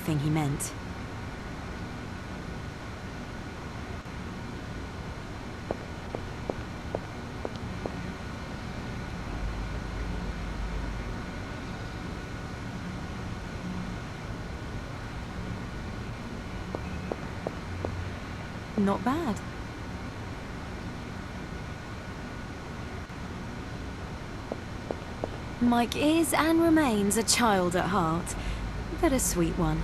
thing he meant. Not bad. Mike is and remains a child at heart, but a sweet one.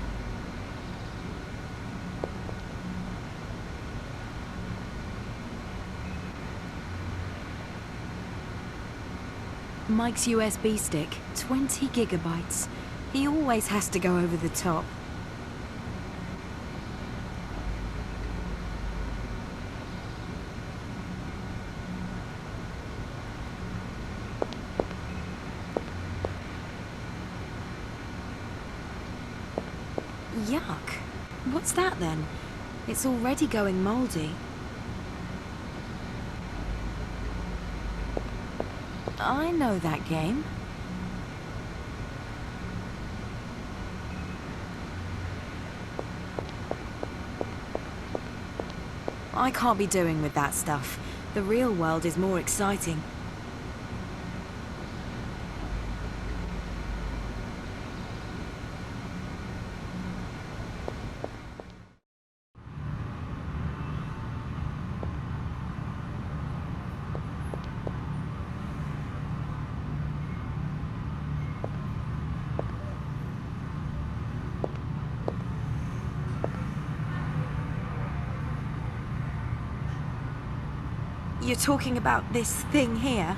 Mike's USB stick, 20 gigabytes. He always has to go over the top. Yuck. What's that then? It's already going mouldy. I know that game. I can't be doing with that stuff. The real world is more exciting. You're talking about this thing here?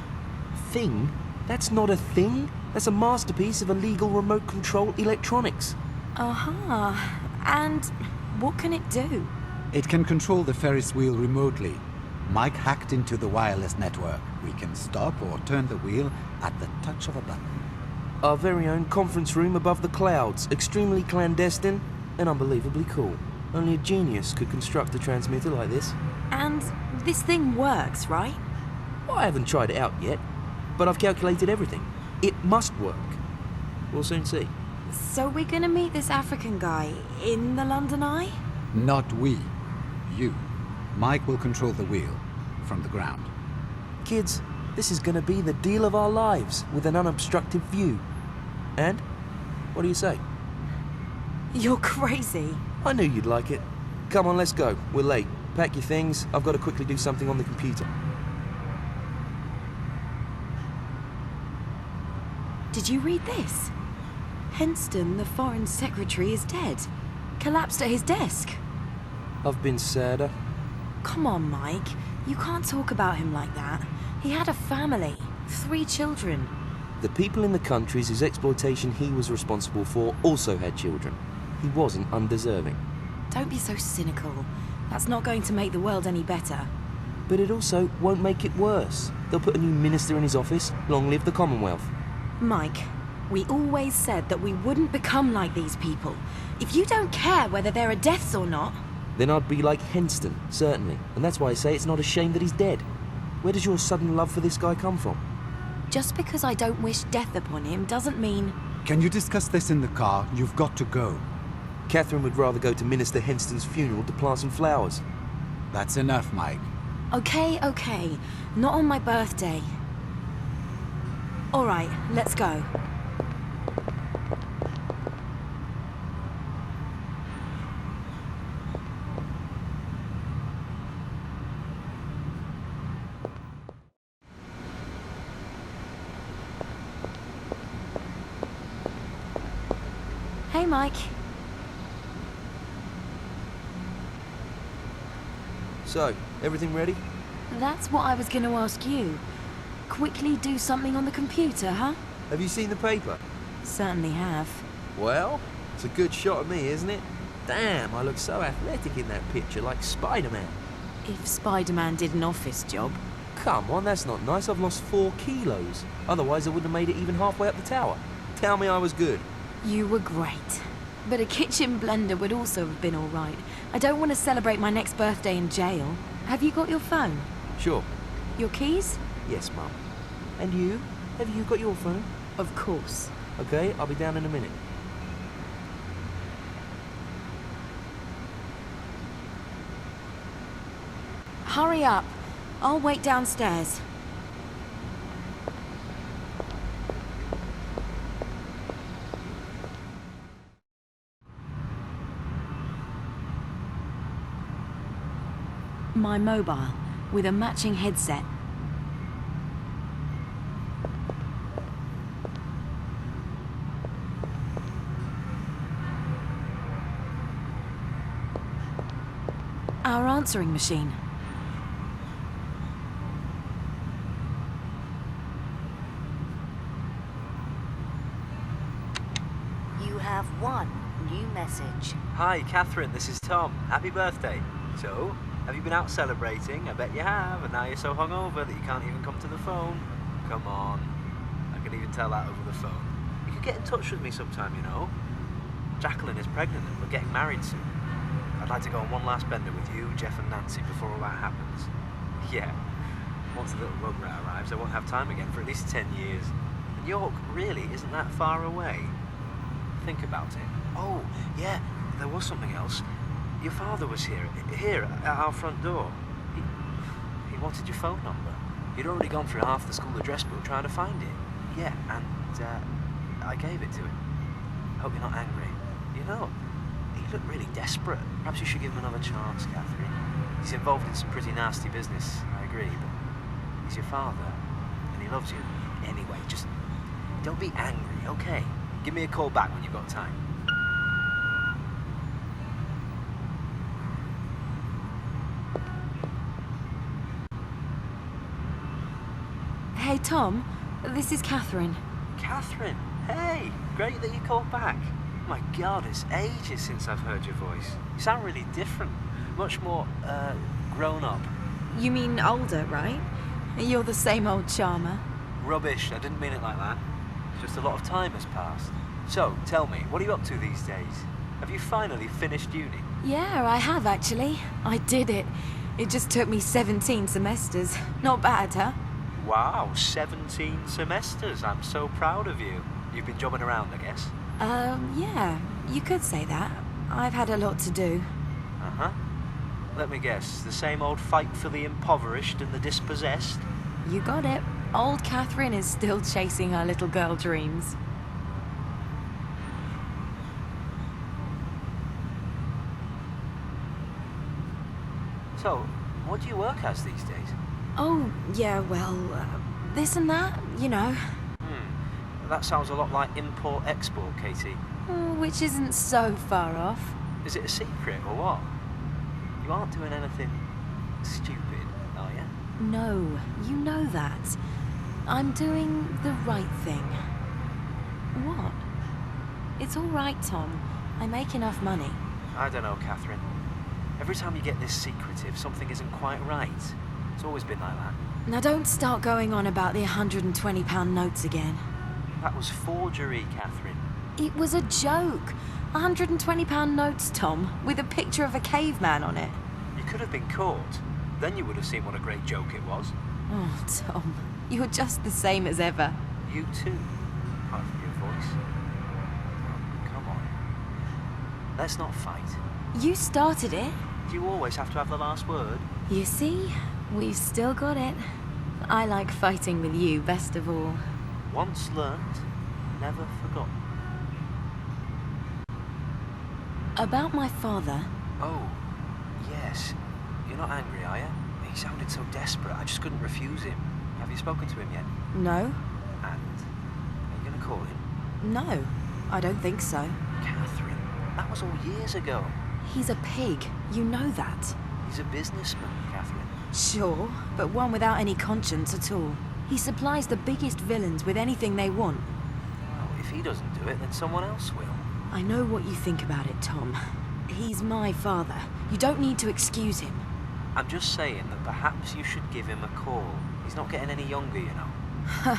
Thing? That's not a thing. That's a masterpiece of illegal remote control electronics. Uh-huh. And what can it do? It can control the Ferris wheel remotely. Mike hacked into the wireless network. We can stop or turn the wheel at the touch of a button. Our very own conference room above the clouds. Extremely clandestine and unbelievably cool. Only a genius could construct a transmitter like this. And this thing works, right? Well, I haven't tried it out yet, but I've calculated everything. It must work. We'll soon see. So we're gonna meet this African guy in the London Eye? Not we. You. Mike will control the wheel from the ground. Kids, this is gonna be the deal of our lives with an unobstructed view. And? What do you say? You're crazy. I knew you'd like it. Come on, let's go. We're late. Pack your things. I've got to quickly do something on the computer. Did you read this? Henston, the Foreign Secretary, is dead. Collapsed at his desk. I've been sadder. Come on, Mike. You can't talk about him like that. He had a family. 3 children. The people in the countries whose exploitation he was responsible for also had children. He wasn't undeserving. Don't be so cynical. That's not going to make the world any better. But it also won't make it worse. They'll put a new minister in his office. Long live the Commonwealth. Mike, we always said that we wouldn't become like these people. If you don't care whether there are deaths or not... Then I'd be like Henston, certainly. And that's why I say it's not a shame that he's dead. Where does your sudden love for this guy come from? Just because I don't wish death upon him doesn't mean... Can you discuss this in the car? You've got to go. Catherine would rather go to Minister Henston's funeral to plant some flowers. That's enough, Mike. Okay, okay. Not on my birthday. All right, let's go. Hey, Mike. So, everything ready? That's what I was going to ask you. Quickly do something on the computer, huh? Have you seen the paper? Certainly have. Well, it's a good shot of me, isn't it? Damn, I look so athletic in that picture, like Spider-Man. If Spider-Man did an office job. Come on, that's not nice. I've lost 4 kilos. Otherwise, I wouldn't have made it even halfway up the tower. Tell me I was good. You were great. But a kitchen blender would also have been all right. I don't want to celebrate my next birthday in jail. Have you got your phone? Sure. Your keys? Yes, Mum. And you? Have you got your phone? Of course. Okay, I'll be down in a minute. Hurry up. I'll wait downstairs. My mobile, with a matching headset. Our answering machine. You have one new message. Hi, Catherine, this is Tom. Happy birthday. So, have you been out celebrating? I bet you have, and now you're so hungover that you can't even come to the phone. Come on. I can even tell that over the phone. You could get in touch with me sometime, you know. Jacqueline is pregnant and we're getting married soon. I'd like to go on one last bender with you, Jeff and Nancy before all that happens. Yeah. Once the little rugrat arrives, I won't have time again for at least 10 years. And York really isn't that far away. Think about it. Oh, yeah, there was something else. Your father was here at our front door. He wanted your phone number. He'd already gone through half the school address book trying to find it. Yeah, and I gave it to him. Hope you're not angry. You know, he looked really desperate. Perhaps you should give him another chance, Catherine. He's involved in some pretty nasty business, I agree, but he's your father, and he loves you. Anyway, just don't be angry, okay? Give me a call back when you've got time. Hey, Tom. This is Catherine. Catherine, hey, great that you called back. My God, it's ages since I've heard your voice. You sound really different, much more, grown up. You mean older, right? You're the same old charmer. Rubbish, I didn't mean it like that. Just a lot of time has passed. So, tell me, what are you up to these days? Have you finally finished uni? Yeah, I have actually. I did it. It just took me 17 semesters. Not bad, huh? Wow, 17 semesters. I'm so proud of you. You've been jobbing around, I guess. Yeah, you could say that. I've had a lot to do. Uh-huh. Let me guess, the same old fight for the impoverished and the dispossessed? You got it. Old Catherine is still chasing her little girl dreams. So, what do you work as these days? Oh, yeah, well, this and that, you know. That sounds a lot like import-export, Katie. Which isn't so far off. Is it a secret or what? You aren't doing anything stupid, are you? No, you know that. I'm doing the right thing. What? It's all right, Tom. I make enough money. I don't know, Catherine. Every time you get this secretive, something isn't quite right. It's always been like that. Now don't start going on about the £120 notes again. That was forgery, Catherine. It was a joke. £120 notes, Tom, with a picture of a caveman on it. You could have been caught. Then you would have seen what a great joke it was. Oh, Tom, you're just the same as ever. You too, apart from your voice. Oh, come on. Let's not fight. You started it. Do you always have to have the last word? You see, we've still got it. I like fighting with you best of all. Once learnt, never forgotten. About my father. Oh, yes. You're not angry, are you? He sounded so desperate, I just couldn't refuse him. Have you spoken to him yet? No? And? Are you going to call him? No, I don't think so. Catherine, that was all years ago. He's a pig. You know that. He's a businessman, Catherine. Sure, but one without any conscience at all. He supplies the biggest villains with anything they want. Well, if he doesn't do it, then someone else will. I know what you think about it, Tom. He's my father. You don't need to excuse him. I'm just saying that perhaps you should give him a call. He's not getting any younger, you know.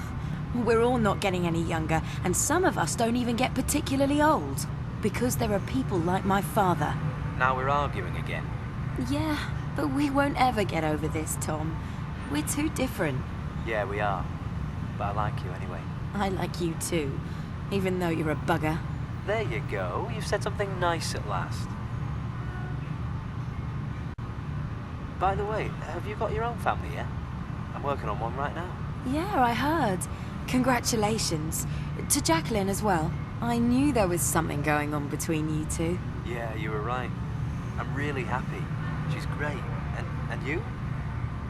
We're all not getting any younger, and some of us don't even get particularly old. Because there are people like my father. Now we're arguing again. Yeah, but we won't ever get over this, Tom. We're too different. Yeah, we are. But I like you anyway. I like you too, even though you're a bugger. There you go. You've said something nice at last. By the way, have you got your own family yet? I'm working on one right now. Yeah, I heard. Congratulations. To Jacqueline as well. I knew there was something going on between you two. Yeah, you were right. I'm really happy. She's great. And you?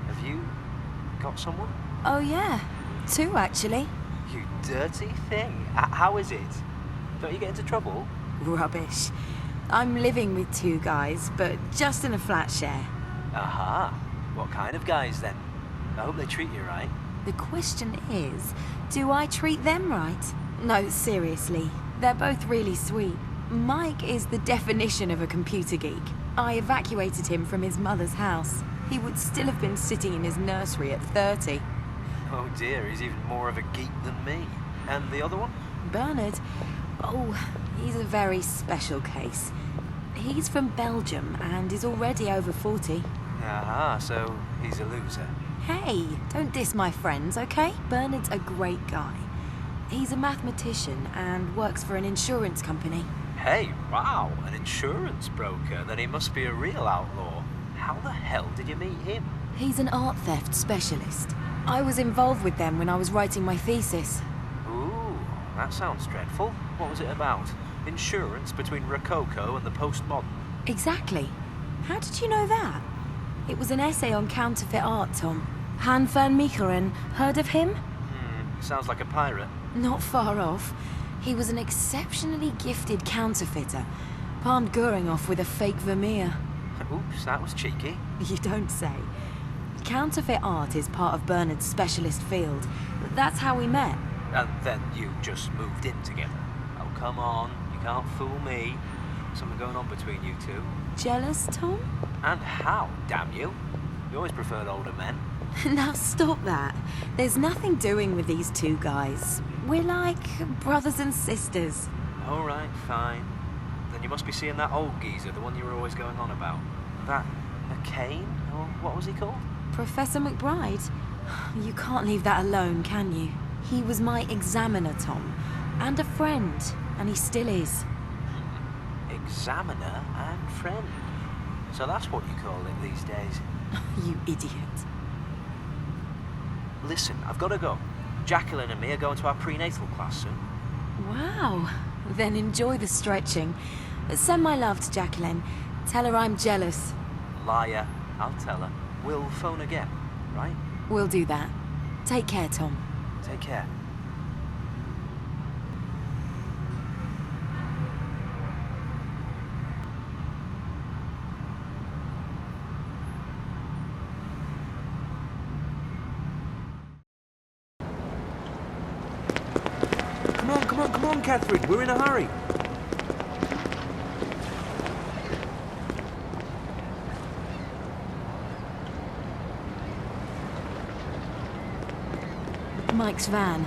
Have you got someone? Oh yeah, 2 actually. You dirty thing. How is it? Don't you get into trouble? Rubbish. I'm living with 2 guys, but just in a flat share. Aha. What kind of guys then? I hope they treat you right. The question is, do I treat them right? No, seriously. They're both really sweet. Mike is the definition of a computer geek. I evacuated him from his mother's house. He would still have been sitting in his nursery at 30. Oh dear, he's even more of a geek than me. And the other one? Bernard? Oh, he's a very special case. He's from Belgium and is already over 40. Aha, so he's a loser. Hey, don't diss my friends, okay? Bernard's a great guy. He's a mathematician and works for an insurance company. Hey, wow, an insurance broker. Then he must be a real outlaw. How the hell did you meet him? He's an art theft specialist. I was involved with them when I was writing my thesis. Ooh, that sounds dreadful. What was it about? Insurance between Rococo and the postmodern? Exactly. How did you know that? It was an essay on counterfeit art, Tom. Han van Meekeren, heard of him? Sounds like a pirate. Not far off. He was an exceptionally gifted counterfeiter. Palmed Goering off with a fake Vermeer. Oops, that was cheeky. You don't say. Counterfeit art is part of Bernard's specialist field. That's how we met. And then you just moved in together. Oh, come on. You can't fool me. Something going on between you two. Jealous, Tom? And how, damn you? You always preferred older men. Now stop that. There's nothing doing with these 2 guys. We're like brothers and sisters. All right, fine. Then you must be seeing that old geezer, the one you were always going on about. That McCain? Or what was he called? Professor McBride? You can't leave that alone, can you? He was my examiner, Tom. And a friend. And he still is. Examiner and friend. So that's what you call it these days. You idiot. Listen, I've got to go. Jacqueline and me are going to our prenatal class soon. Wow. Then enjoy the stretching. Send my love to Jacqueline. Tell her I'm jealous. Liar. I'll tell her. We'll phone again, right? We'll do that. Take care, Tom. Take care. Come on, Catherine. We're in a hurry. Mike's van.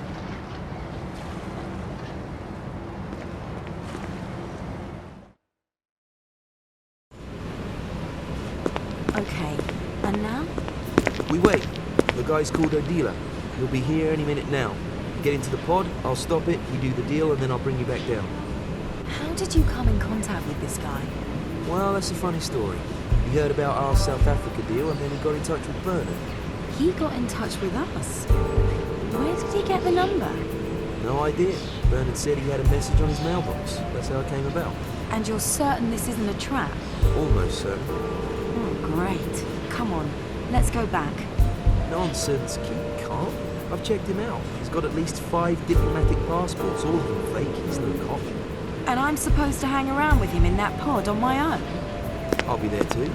Okay, and now? We wait. The guy's called Odila. He'll be here any minute now. Get into the pod, I'll stop it, we do the deal, and then I'll bring you back down. How did you come in contact with this guy? Well, that's a funny story. He heard about our South Africa deal, and then he got in touch with Bernard. He got in touch with us. Where did he get the number? No idea. Bernard said he had a message on his mailbox. That's how it came about. And you're certain this isn't a trap? Almost certain. Oh, great. Come on, let's go back. Nonsense. Keep calm. I've checked him out. He's got at least 5 diplomatic passports, all of them fake. He's no cop. And I'm supposed to hang around with him in that pod on my own? I'll be there too.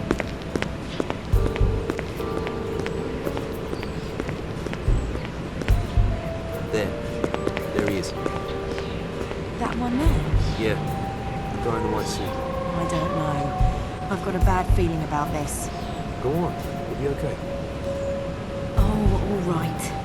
There he is. That one there? Yeah, the guy in the white suit. I don't know. I've got a bad feeling about this. Go on, you'll be okay. Oh, all right.